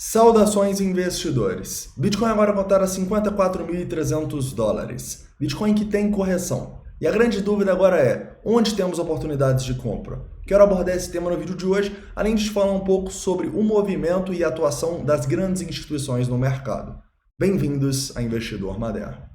Saudações investidores. Bitcoin agora cotada a 54.300 dólares. Bitcoin que tem correção. E a grande dúvida agora é, onde temos oportunidades de compra? Quero abordar esse tema no vídeo de hoje, além de falar um pouco sobre o movimento e a atuação das grandes instituições no mercado. Bem-vindos a Investidor Moderno.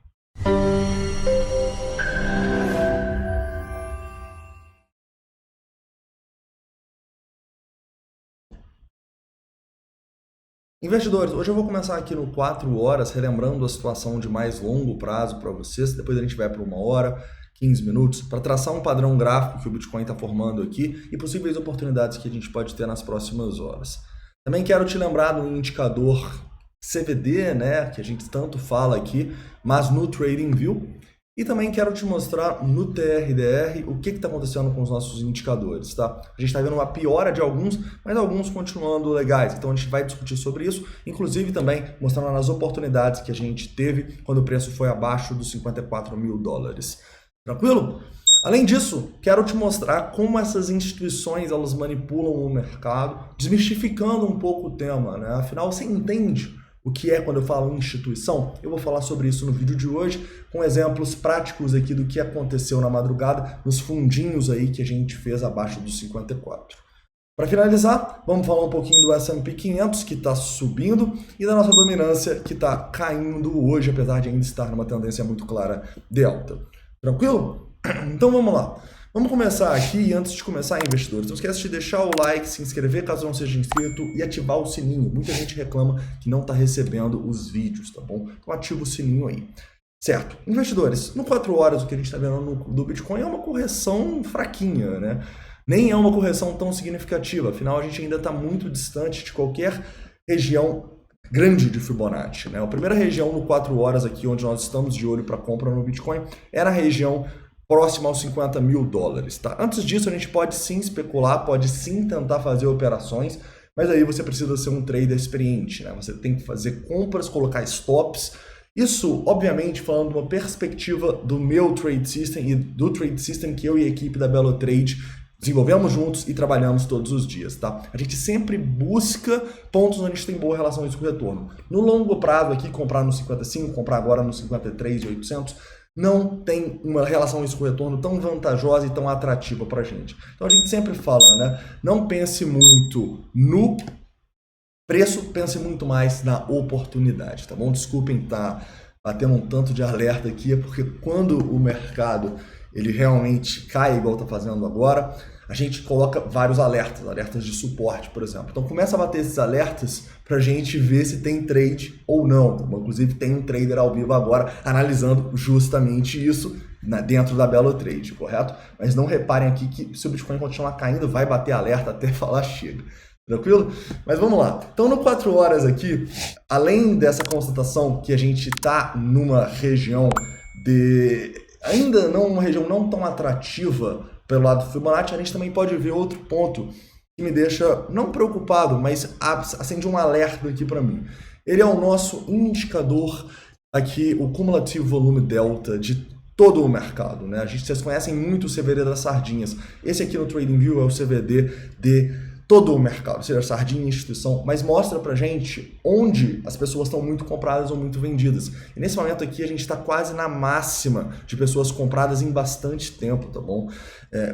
Investidores, hoje eu vou começar aqui no 4 horas, relembrando a situação de mais longo prazo para vocês, depois a gente vai para 1 hora, 15 minutos, para traçar um padrão gráfico que o Bitcoin está formando aqui e possíveis oportunidades que a gente pode ter nas próximas horas. Também quero te lembrar do indicador CVD, né, que a gente tanto fala aqui, mas no TradingView. E também quero te mostrar no TRDR o que está acontecendo com os nossos indicadores, tá? A gente está vendo uma piora de alguns, mas alguns continuando legais. Então a gente vai discutir sobre isso, inclusive também mostrando as oportunidades que a gente teve quando o preço foi abaixo dos 54 mil dólares. Tranquilo? Além disso, quero te mostrar como essas instituições elas manipulam o mercado, desmistificando um pouco o tema, né? Afinal, você entende o que é quando eu falo instituição? Eu vou falar sobre isso no vídeo de hoje, com exemplos práticos aqui do que aconteceu na madrugada, nos fundinhos aí que a gente fez abaixo dos 54. Para finalizar, vamos falar um pouquinho do S&P 500, que está subindo, e da nossa dominância, que está caindo hoje, apesar de ainda estar numa tendência muito clara de alta. Tranquilo? Então vamos lá. Vamos começar aqui, e antes de começar, investidores, não esquece de deixar o like, se inscrever caso não seja inscrito e ativar o sininho. Muita gente reclama que não está recebendo os vídeos, tá bom? Então ativa o sininho aí. Certo. Investidores, no 4 horas o que a gente está vendo do Bitcoin é uma correção fraquinha, né? Nem é uma correção tão significativa, afinal a gente ainda está muito distante de qualquer região grande de Fibonacci, né? A primeira região no 4 horas aqui, onde nós estamos de olho para compra no Bitcoin, era a região próximo aos 50 mil dólares, tá? Antes disso, a gente pode sim especular, pode sim tentar fazer operações, mas aí você precisa ser um trader experiente, né? Você tem que fazer compras, colocar stops. Isso, obviamente, falando de uma perspectiva do meu trade system e do trade system que eu e a equipe da Belo Trade desenvolvemos juntos e trabalhamos todos os dias, tá? A gente sempre busca pontos onde a gente tem boa relação risco-retorno. No longo prazo aqui, comprar no 55, comprar agora no 53.800, não tem uma relação risco-retorno tão vantajosa e tão atrativa para a gente. Então a gente sempre fala, né? Não pense muito no preço, pense muito mais na oportunidade, tá bom? Desculpem estar batendo um tanto de alerta aqui, é porque quando o mercado ele realmente cai igual está fazendo agora, a gente coloca vários alertas de suporte, por exemplo. Então começa a bater esses alertas para a gente ver se tem trade ou não. Inclusive tem um trader ao vivo agora analisando justamente isso dentro da Belo Trade, correto? Mas não reparem aqui que se o Bitcoin continuar caindo, vai bater alerta até falar chega. Tranquilo? Mas vamos lá. Então no 4 horas aqui, além dessa constatação que a gente está numa região ainda não uma região não tão atrativa pelo lado do Fibonacci, a gente também pode ver outro ponto que me deixa não preocupado, mas acende um alerta aqui para mim. Ele é o nosso indicador aqui, o cumulativo volume delta de todo o mercado, né? Vocês conhecem muito o CVD das sardinhas. Esse aqui no TradingView é o CVD de todo o mercado, seja sardinha, instituição, mas mostra pra gente onde as pessoas estão muito compradas ou muito vendidas. E nesse momento aqui a gente está quase na máxima de pessoas compradas em bastante tempo, tá bom?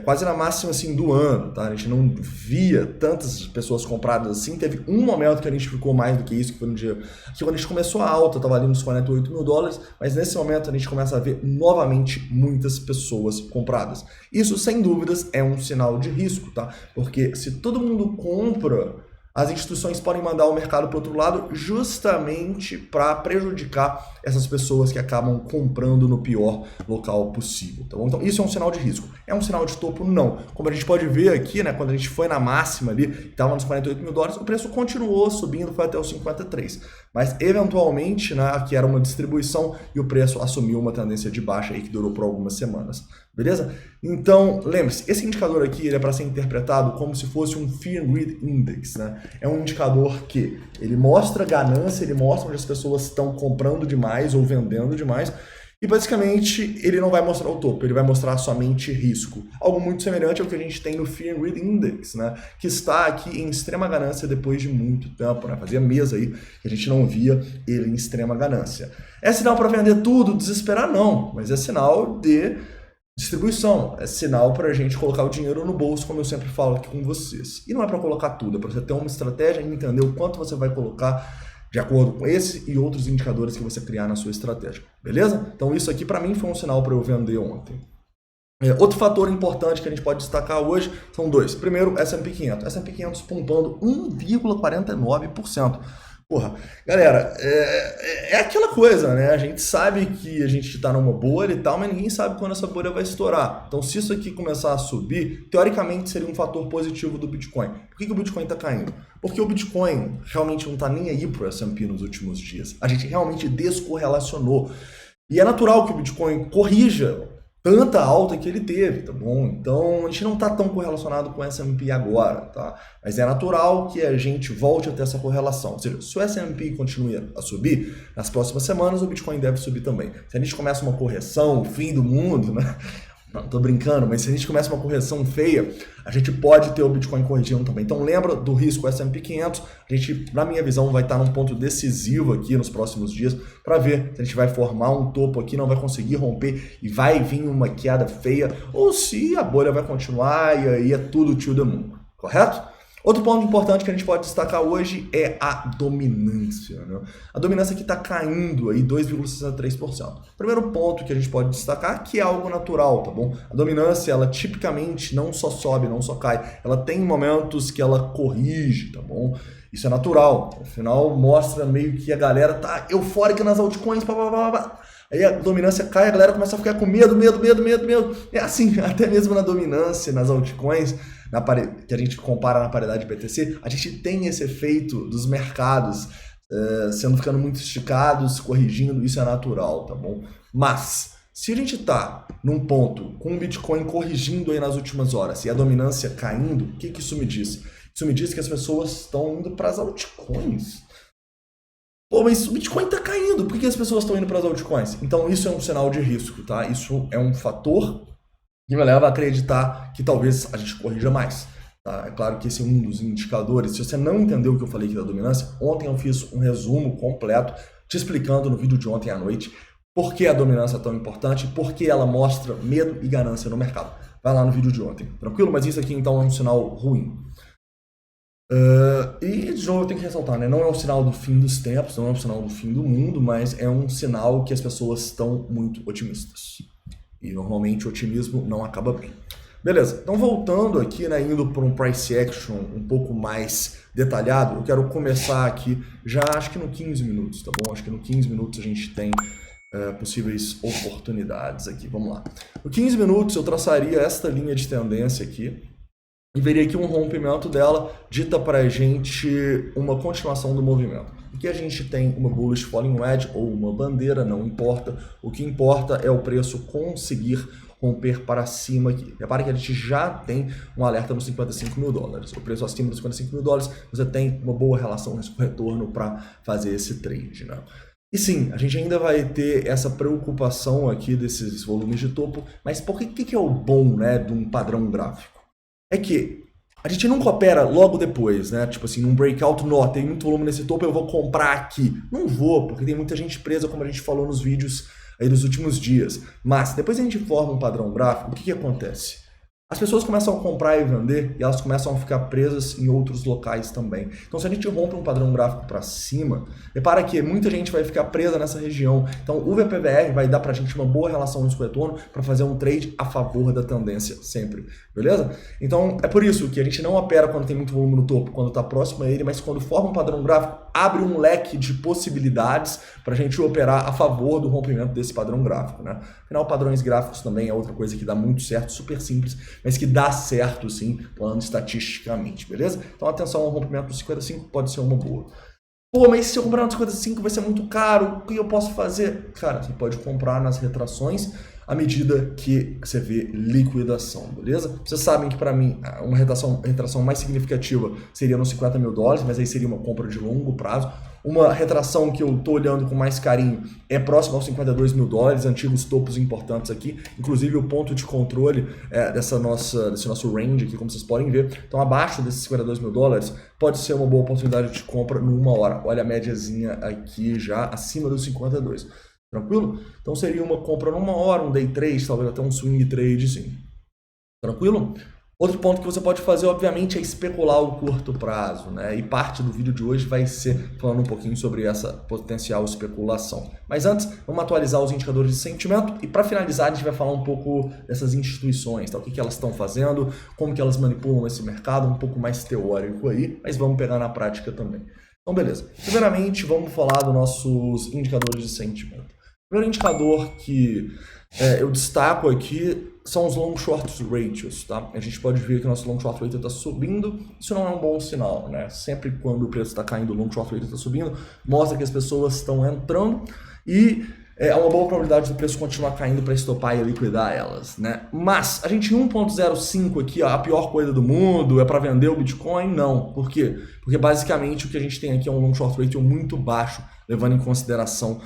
Quase na máxima assim do ano, tá? A gente não via tantas pessoas compradas assim. Teve um momento que a gente ficou mais do que isso, que foi no dia que quando a gente começou a alta, estava ali nos 48 mil dólares, mas nesse momento a gente começa a ver novamente muitas pessoas compradas. Isso sem dúvidas é um sinal de risco, tá? Porque se todo mundo compra, as instituições podem mandar o mercado para o outro lado justamente para prejudicar essas pessoas que acabam comprando no pior local possível, tá bom? Então isso é um sinal de risco. É um sinal de topo? Não. Como a gente pode ver aqui, né, quando a gente foi na máxima ali, estava nos 48 mil dólares, o preço continuou subindo, foi até os 53. Mas eventualmente, né, aqui era uma distribuição e o preço assumiu uma tendência de baixa aí que durou por algumas semanas. Beleza? Então, lembre-se, esse indicador aqui ele é para ser interpretado como se fosse um Fear and Greed Index, né? É um indicador que ele mostra ganância, ele mostra onde as pessoas estão comprando demais ou vendendo demais, E basicamente ele não vai mostrar o topo, ele vai mostrar somente risco. Algo muito semelhante ao que a gente tem no Fear and Greed Index, né? Que está aqui em extrema ganância depois de muito tempo, né? Fazia mês aí que a gente não via ele em extrema ganância. É sinal para vender tudo, desesperar não, mas é sinal de distribuição, é sinal para a gente colocar o dinheiro no bolso, como eu sempre falo aqui com vocês. E não é para colocar tudo, é para você ter uma estratégia e entender o quanto você vai colocar de acordo com esse e outros indicadores que você criar na sua estratégia, beleza? Então isso aqui para mim foi um sinal para eu vender ontem. Outro fator importante que a gente pode destacar hoje são dois. Primeiro, S&P 500. S&P 500 pontuando 1,49%. Porra, galera, é aquela coisa, né? A gente sabe que a gente está numa bolha e tal, mas ninguém sabe quando essa bolha vai estourar. Então, se isso aqui começar a subir, teoricamente seria um fator positivo do Bitcoin. Por que o Bitcoin está caindo? Porque o Bitcoin realmente não está nem aí para o S&P nos últimos dias. A gente realmente descorrelacionou. E é natural que o Bitcoin corrija tanta alta que ele teve, tá bom? Então, a gente não está tão correlacionado com o S&P agora, tá? Mas é natural que a gente volte a ter essa correlação. Ou seja, se o S&P continua a subir, nas próximas semanas o Bitcoin deve subir também. Se a gente começa uma correção, o fim do mundo, né? Não, tô brincando, mas se a gente começa uma correção feia, a gente pode ter o Bitcoin corrigindo também. Então lembra do risco S&P 500, a gente, na minha visão, vai estar num ponto decisivo aqui nos próximos dias para ver se a gente vai formar um topo aqui, não vai conseguir romper e vai vir uma queda feia, ou se a bolha vai continuar e aí é tudo to the moon, correto? Outro ponto importante que a gente pode destacar hoje é a dominância, né? A dominância aqui está caindo aí 2,63%. Primeiro ponto que a gente pode destacar que é algo natural, tá bom? A dominância, ela tipicamente não só sobe, não só cai, ela tem momentos que ela corrige, tá bom? Isso é natural, afinal mostra meio que a galera tá eufórica nas altcoins, aí a dominância cai, a galera começa a ficar com medo. É assim, até mesmo na dominância, nas altcoins, que a gente compara na paridade BTC, a gente tem esse efeito dos mercados ficando muito esticados, corrigindo, isso é natural, tá bom? Mas, se a gente tá num ponto com o Bitcoin corrigindo aí nas últimas horas e a dominância caindo, o que isso me diz? Isso me diz que as pessoas estão indo para as altcoins. Pô, mas o Bitcoin tá caindo, por que as pessoas estão indo para as altcoins? Então isso é um sinal de risco, tá? Isso é um fator que me leva a acreditar que talvez a gente corrija mais. Tá? É claro que esse é um dos indicadores. Se você não entendeu o que eu falei aqui da dominância, ontem eu fiz um resumo completo te explicando no vídeo de ontem à noite por que a dominância é tão importante, por que ela mostra medo e ganância no mercado. Vai lá no vídeo de ontem, tranquilo? Mas isso aqui então é um sinal ruim. E de novo eu tenho que ressaltar, né? Não é um sinal do fim dos tempos, não é um sinal do fim do mundo, mas é um sinal que as pessoas estão muito otimistas. E normalmente o otimismo não acaba bem. Beleza, então voltando aqui, né, indo para um price action um pouco mais detalhado, eu quero começar aqui já acho que no 15 minutos, tá bom? Acho que no 15 minutos a gente tem possíveis oportunidades aqui, vamos lá. No 15 minutos eu traçaria esta linha de tendência aqui e veria aqui um rompimento dela, dita para a gente uma continuação do movimento. Aqui a gente tem uma bullish falling wedge ou uma bandeira, não importa. O que importa é o preço conseguir romper para cima aqui. Repare que a gente já tem um alerta nos 55 mil dólares. O preço acima dos 55 mil dólares, você tem uma boa relação risco-retorno para fazer esse trade, né? E sim, a gente ainda vai ter essa preocupação aqui desses volumes de topo, mas por que é o bom, né, de um padrão gráfico? É que a gente nunca opera logo depois, né? Tipo assim, num breakout, tem muito volume nesse topo, eu vou comprar aqui. Não vou, porque tem muita gente presa, como a gente falou nos vídeos aí dos últimos dias. Mas depois a gente forma um padrão gráfico, o que acontece? As pessoas começam a comprar e vender e elas começam a ficar presas em outros locais também. Então, se a gente rompe um padrão gráfico para cima, repara que muita gente vai ficar presa nessa região. Então, o VPVR vai dar para a gente uma boa relação risco-retorno para fazer um trade a favor da tendência sempre, beleza? Então, é por isso que a gente não opera quando tem muito volume no topo, quando está próximo a ele, mas quando forma um padrão gráfico, abre um leque de possibilidades para a gente operar a favor do rompimento desse padrão gráfico, né? Afinal, padrões gráficos também é outra coisa que dá muito certo, super simples, mas que dá certo sim, falando estatisticamente, beleza? Então atenção ao rompimento do 55 pode ser uma boa. Pô, mas se eu comprar no 55 vai ser muito caro, o que eu posso fazer? Cara, você pode comprar nas retrações à medida que você vê liquidação, beleza? Vocês sabem que para mim uma retração mais significativa seria nos 50 mil dólares, mas aí seria uma compra de longo prazo. Uma retração que eu estou olhando com mais carinho é próximo aos 52 mil dólares, antigos topos importantes aqui, inclusive o ponto de controle desse nosso range aqui, como vocês podem ver. Então, abaixo desses 52 mil dólares, pode ser uma boa oportunidade de compra numa hora. Olha a médiazinha aqui já acima dos 52. Tranquilo? Então, seria uma compra numa hora, um day trade, talvez até um swing trade, sim. Tranquilo? Outro ponto que você pode fazer, obviamente, é especular o curto prazo, né? E parte do vídeo de hoje vai ser falando um pouquinho sobre essa potencial especulação. Mas antes, vamos atualizar os indicadores de sentimento e para finalizar a gente vai falar um pouco dessas instituições, tá? O que elas estão fazendo, como que elas manipulam esse mercado, um pouco mais teórico aí, mas vamos pegar na prática também. Então, beleza. Primeiramente, vamos falar dos nossos indicadores de sentimento. O primeiro indicador que eu destaco aqui são os long short ratios, tá? A gente pode ver que o nosso long short ratio está subindo, isso não é um bom sinal, né? Sempre quando o preço está caindo, o long short ratio está subindo, mostra que as pessoas estão entrando e é uma boa probabilidade do preço continuar caindo para estopar e liquidar elas, né? Mas a gente em 1.05 aqui, ó, a pior coisa do mundo, é para vender o Bitcoin? Não. Por quê? Porque basicamente o que a gente tem aqui é um long short ratio muito baixo, levando em consideração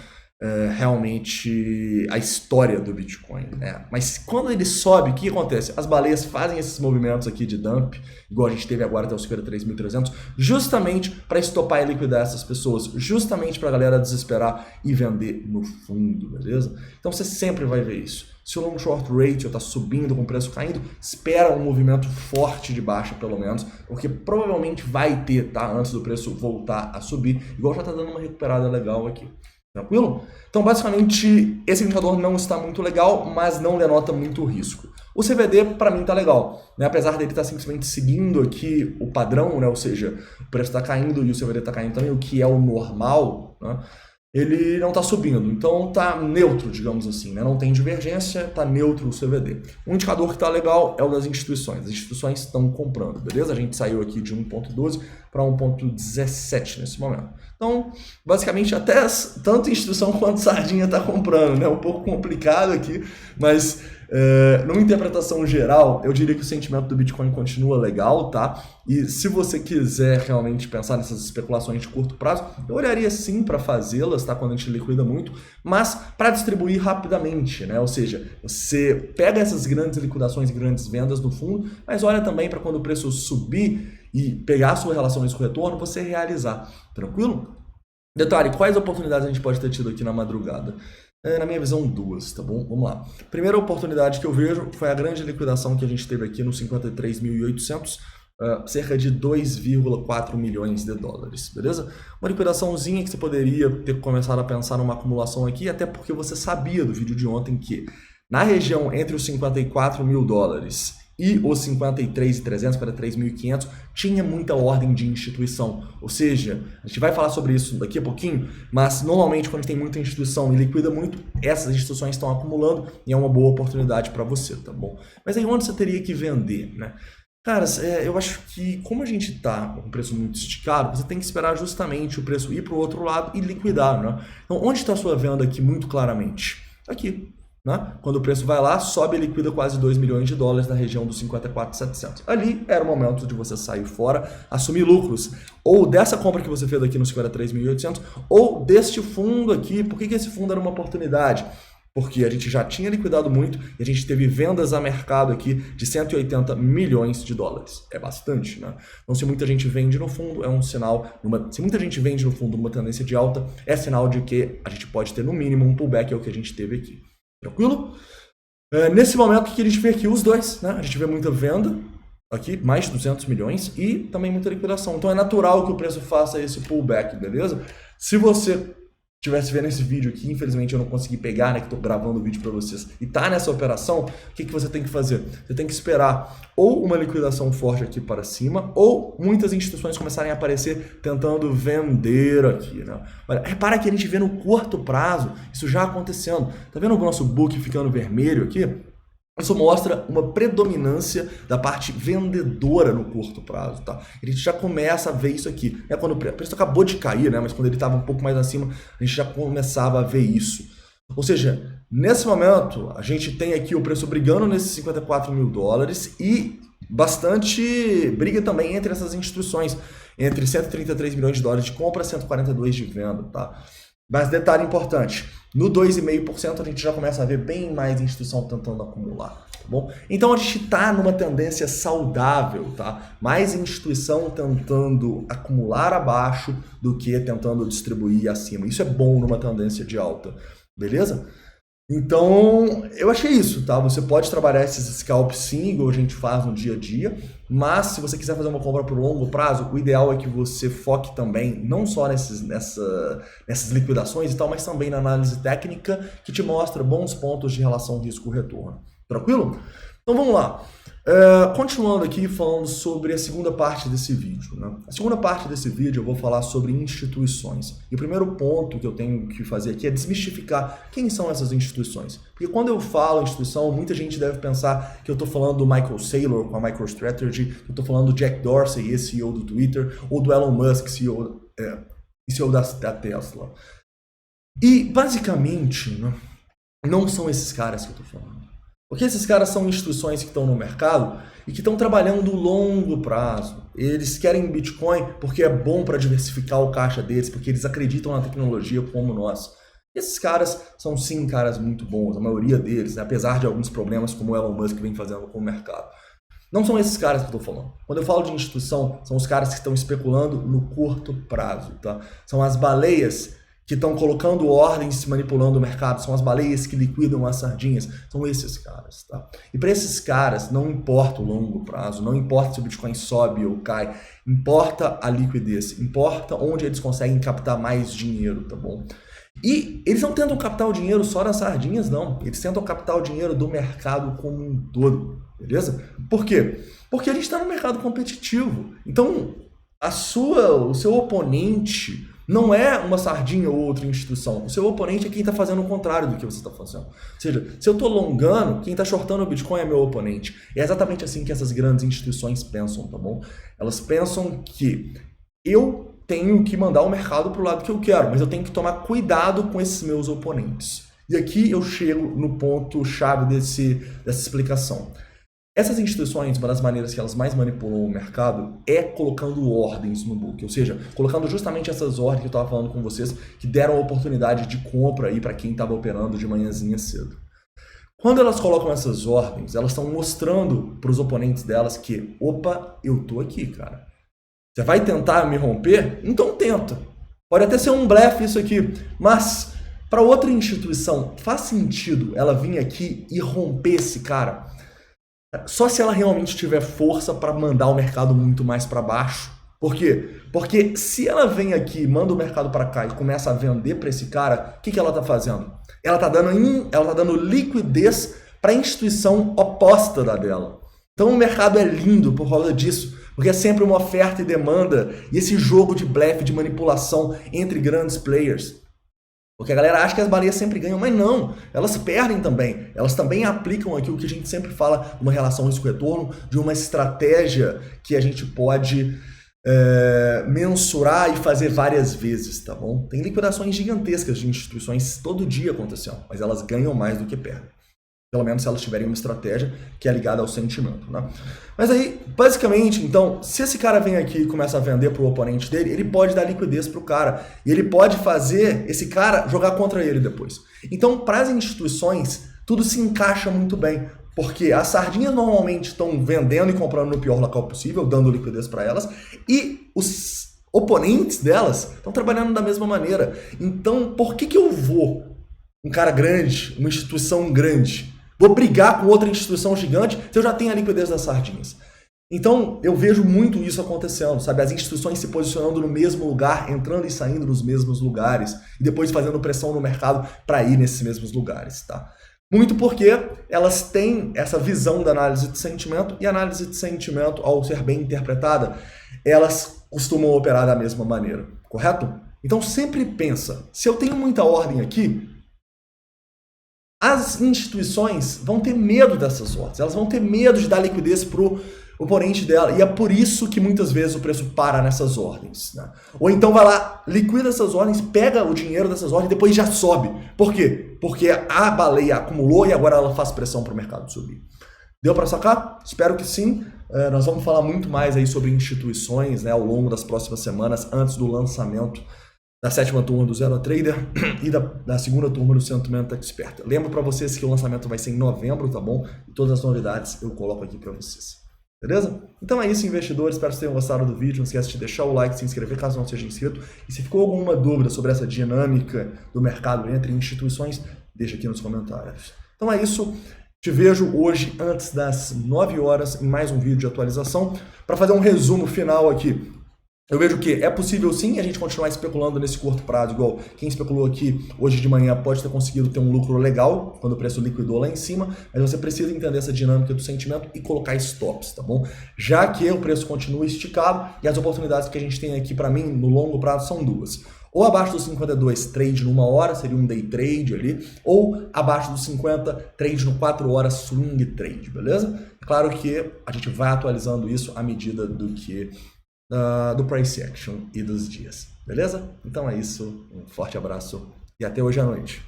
realmente a história do Bitcoin, né? Mas quando ele sobe, o que acontece? As baleias fazem esses movimentos aqui de dump, igual a gente teve agora até os 53.300, justamente para estopar e liquidar essas pessoas, justamente para a galera desesperar e vender no fundo, beleza? Então você sempre vai ver isso. Se o long short ratio está subindo com o preço caindo, espera um movimento forte de baixa pelo menos, porque provavelmente vai ter, tá? Antes do preço voltar a subir, igual já está dando uma recuperada legal aqui. Tranquilo? Então, basicamente, esse indicador não está muito legal, mas não denota muito risco. O CVD, para mim, está legal, né? Apesar dele estar simplesmente seguindo aqui o padrão, né? Ou seja, o preço está caindo e o CVD está caindo também, o que é o normal, né? Ele não está subindo, então está neutro, digamos assim, né? Não tem divergência, está neutro o CVD. Um indicador que está legal é o das instituições. As instituições estão comprando, beleza? A gente saiu aqui de 1.12 para 1.17 nesse momento. Então, basicamente, até tanto instituição quanto sardinha está comprando, né? Um pouco complicado aqui, mas numa interpretação geral, eu diria que o sentimento do Bitcoin continua legal, tá? E se você quiser realmente pensar nessas especulações de curto prazo, eu olharia sim para fazê-las, tá? Quando a gente liquida muito, mas para distribuir rapidamente, né? Ou seja, você pega essas grandes liquidações e grandes vendas no fundo, mas olha também para quando o preço subir e pegar a sua relação risco-retorno, você realizar. Tranquilo? Detalhe, quais oportunidades a gente pode ter tido aqui na madrugada? Na minha visão, duas, tá bom? Vamos lá. Primeira oportunidade que eu vejo foi a grande liquidação que a gente teve aqui no 53.800, cerca de 2,4 milhões de dólares, beleza? Uma liquidaçãozinha que você poderia ter começado a pensar numa acumulação aqui, até porque você sabia do vídeo de ontem que na região entre os 54 mil dólares e os 53.300 para 3.500 tinha muita ordem de instituição. Ou seja, a gente vai falar sobre isso daqui a pouquinho, mas normalmente quando tem muita instituição e liquida muito, essas instituições estão acumulando e é uma boa oportunidade para você, tá bom? Mas aí onde você teria que vender, né? Caras, eu acho que como a gente está com um preço muito esticado, você tem que esperar justamente o preço ir para o outro lado e liquidar, né? Então, onde está a sua venda aqui muito claramente? Aqui. Né? Quando o preço vai lá, sobe e liquida quase 2 milhões de dólares na região dos 54.700. Ali era o momento de você sair fora, assumir lucros, ou dessa compra que você fez aqui no 53.800, ou deste fundo aqui. Por que esse fundo era uma oportunidade? Porque a gente já tinha liquidado muito e a gente teve vendas a mercado aqui de 180 milhões de dólares. É bastante, né? Então, se muita gente vende no fundo, é um sinal... Se muita gente vende no fundo numa tendência de alta, é sinal de que a gente pode ter no mínimo um pullback, é o que a gente teve aqui. Tranquilo? Nesse momento, o que a gente vê aqui? Os dois, né? A gente vê muita venda, aqui, mais de 200 milhões, e também muita liquidação. Então é natural que o preço faça esse pullback, beleza? Se você estivesse vendo esse vídeo aqui, infelizmente eu não consegui pegar, né, que estou gravando o vídeo para vocês, e tá nessa operação, o que você tem que fazer? Você tem que esperar ou uma liquidação forte aqui para cima, ou muitas instituições começarem a aparecer tentando vender aqui, né? Olha, repara que a gente vê no curto prazo isso já acontecendo. Tá vendo o nosso book ficando vermelho aqui? Isso mostra uma predominância da parte vendedora no curto prazo, tá? A gente já começa a ver isso aqui, né? Quando o preço acabou de cair, né? Mas quando ele estava um pouco mais acima, a gente já começava a ver isso. Ou seja, nesse momento, a gente tem aqui o preço brigando nesses 54 mil dólares e bastante briga também entre essas instituições. entre 133 milhões de dólares de compra e 142 de venda, tá? Mas detalhe importante, no 2,5% a gente já começa a ver bem mais instituição tentando acumular, tá bom? Então a gente está numa tendência saudável, tá? Mais instituição tentando acumular abaixo do que tentando distribuir acima. Isso é bom numa tendência de alta, beleza? Então, eu achei isso, tá? Você pode trabalhar esses scalps sim, igual a gente faz no dia a dia, mas se você quiser fazer uma compra por longo prazo, o ideal é que você foque também, não só nessas liquidações e tal, mas também na análise técnica, que te mostra bons pontos de relação risco-retorno. Tranquilo? Então vamos lá. Continuando aqui falando sobre a segunda parte desse vídeo, né? A segunda parte desse vídeo eu vou falar sobre instituições. E o primeiro ponto que eu tenho que fazer aqui é desmistificar quem são essas instituições. Porque quando eu falo instituição, muita gente deve pensar que eu estou falando do Michael Saylor com a MicroStrategy, que eu estou falando do Jack Dorsey, esse CEO do Twitter, ou do Elon Musk, CEO da Tesla. E basicamente, né, não são esses caras que eu estou falando. Porque esses caras são instituições que estão no mercado e que estão trabalhando longo prazo. Eles querem Bitcoin porque é bom para diversificar o caixa deles, porque eles acreditam na tecnologia como nós. Esses caras são sim caras muito bons, a maioria deles, né? Apesar de alguns problemas como o Elon Musk vem fazendo com o mercado. Não são esses caras que eu estou falando. Quando eu falo de instituição, são os caras que estão especulando no curto prazo, tá? São as baleias que estão colocando ordens, manipulando o mercado, são as baleias que liquidam as sardinhas, são esses caras, tá? E para esses caras não importa o longo prazo, não importa se o Bitcoin sobe ou cai, importa a liquidez, importa onde eles conseguem captar mais dinheiro, tá bom? E eles não tentam captar o dinheiro só das sardinhas, não, eles tentam captar o dinheiro do mercado como um todo, beleza? Por quê? Porque a gente está no mercado competitivo, então o seu oponente não é uma sardinha ou outra instituição. O seu oponente é quem está fazendo o contrário do que você está fazendo. Ou seja, se eu estou longando, quem está shortando o Bitcoin é meu oponente. E é exatamente assim que essas grandes instituições pensam, tá bom? Elas pensam que eu tenho que mandar o mercado para o lado que eu quero, mas eu tenho que tomar cuidado com esses meus oponentes. E aqui eu chego no ponto-chave dessa explicação. Essas instituições, uma das maneiras que elas mais manipulam o mercado é colocando ordens no book, ou seja, colocando justamente essas ordens que eu estava falando com vocês, que deram a oportunidade de compra aí para quem estava operando de manhãzinha cedo. Quando elas colocam essas ordens, elas estão mostrando para os oponentes delas que, opa, eu tô aqui, cara. Você vai tentar me romper? Então tenta. Pode até ser um blefe isso aqui, mas para outra instituição, faz sentido ela vir aqui e romper esse cara? Só se ela realmente tiver força para mandar o mercado muito mais para baixo. Por quê? Porque se ela vem aqui, manda o mercado para cá e começa a vender para esse cara, o que ela está fazendo? Ela está dando liquidez para a instituição oposta da dela. Então o mercado é lindo por causa disso, porque é sempre uma oferta e demanda e esse jogo de blefe, de manipulação entre grandes players. Porque a galera acha que as baleias sempre ganham, mas não, elas perdem também. Elas também aplicam aqui o que a gente sempre fala, uma relação risco-retorno, de uma estratégia que a gente pode mensurar e fazer várias vezes, tá bom? Tem liquidações gigantescas de instituições todo dia acontecendo, mas elas ganham mais do que perdem. Pelo menos se elas tiverem uma estratégia que é ligada ao sentimento, né? Mas aí, basicamente, então, se esse cara vem aqui e começa a vender para o oponente dele, ele pode dar liquidez para o cara. E ele pode fazer esse cara jogar contra ele depois. Então, para as instituições, tudo se encaixa muito bem. Porque as sardinhas normalmente estão vendendo e comprando no pior local possível, dando liquidez para elas. E os oponentes delas estão trabalhando da mesma maneira. Então, por que eu vou, um cara grande, uma instituição grande, vou brigar com outra instituição gigante se eu já tenho a liquidez das sardinhas? Então, eu vejo muito isso acontecendo, sabe? As instituições se posicionando no mesmo lugar, entrando e saindo nos mesmos lugares, e depois fazendo pressão no mercado para ir nesses mesmos lugares, tá? Muito porque elas têm essa visão da análise de sentimento, e a análise de sentimento, ao ser bem interpretada, elas costumam operar da mesma maneira, correto? Então, sempre pensa, se eu tenho muita ordem aqui, as instituições vão ter medo dessas ordens, elas vão ter medo de dar liquidez para o oponente dela, e é por isso que muitas vezes o preço para nessas ordens, né? Ou então vai lá, liquida essas ordens, pega o dinheiro dessas ordens e depois já sobe. Por quê? Porque a baleia acumulou e agora ela faz pressão para o mercado subir. Deu para sacar? Espero que sim. Nós vamos falar muito mais aí sobre instituições, né, ao longo das próximas semanas, antes do lançamento da 7ª turma do Zero a Trader e da 2ª turma do Centro Mentor Expert. Lembro para vocês que o lançamento vai ser em novembro, tá bom? E todas as novidades eu coloco aqui para vocês. Beleza? Então é isso, investidores. Espero que vocês tenham gostado do vídeo. Não esquece de deixar o like, se inscrever caso não seja inscrito. E se ficou alguma dúvida sobre essa dinâmica do mercado entre instituições, deixa aqui nos comentários. Então é isso. Te vejo hoje antes das 9 horas em mais um vídeo de atualização. Para fazer um resumo final aqui, eu vejo que é possível sim a gente continuar especulando nesse curto prazo, igual quem especulou aqui hoje de manhã pode ter conseguido ter um lucro legal quando o preço liquidou lá em cima, mas você precisa entender essa dinâmica do sentimento e colocar stops, tá bom? Já que o preço continua esticado e as oportunidades que a gente tem aqui para mim no longo prazo são duas. Ou abaixo dos 52, trade numa hora, seria um day trade ali, ou abaixo dos 50, trade no 4 horas, swing trade, beleza? Claro que a gente vai atualizando isso à medida do price action e dos dias, beleza? Então é isso, um forte abraço e até hoje à noite.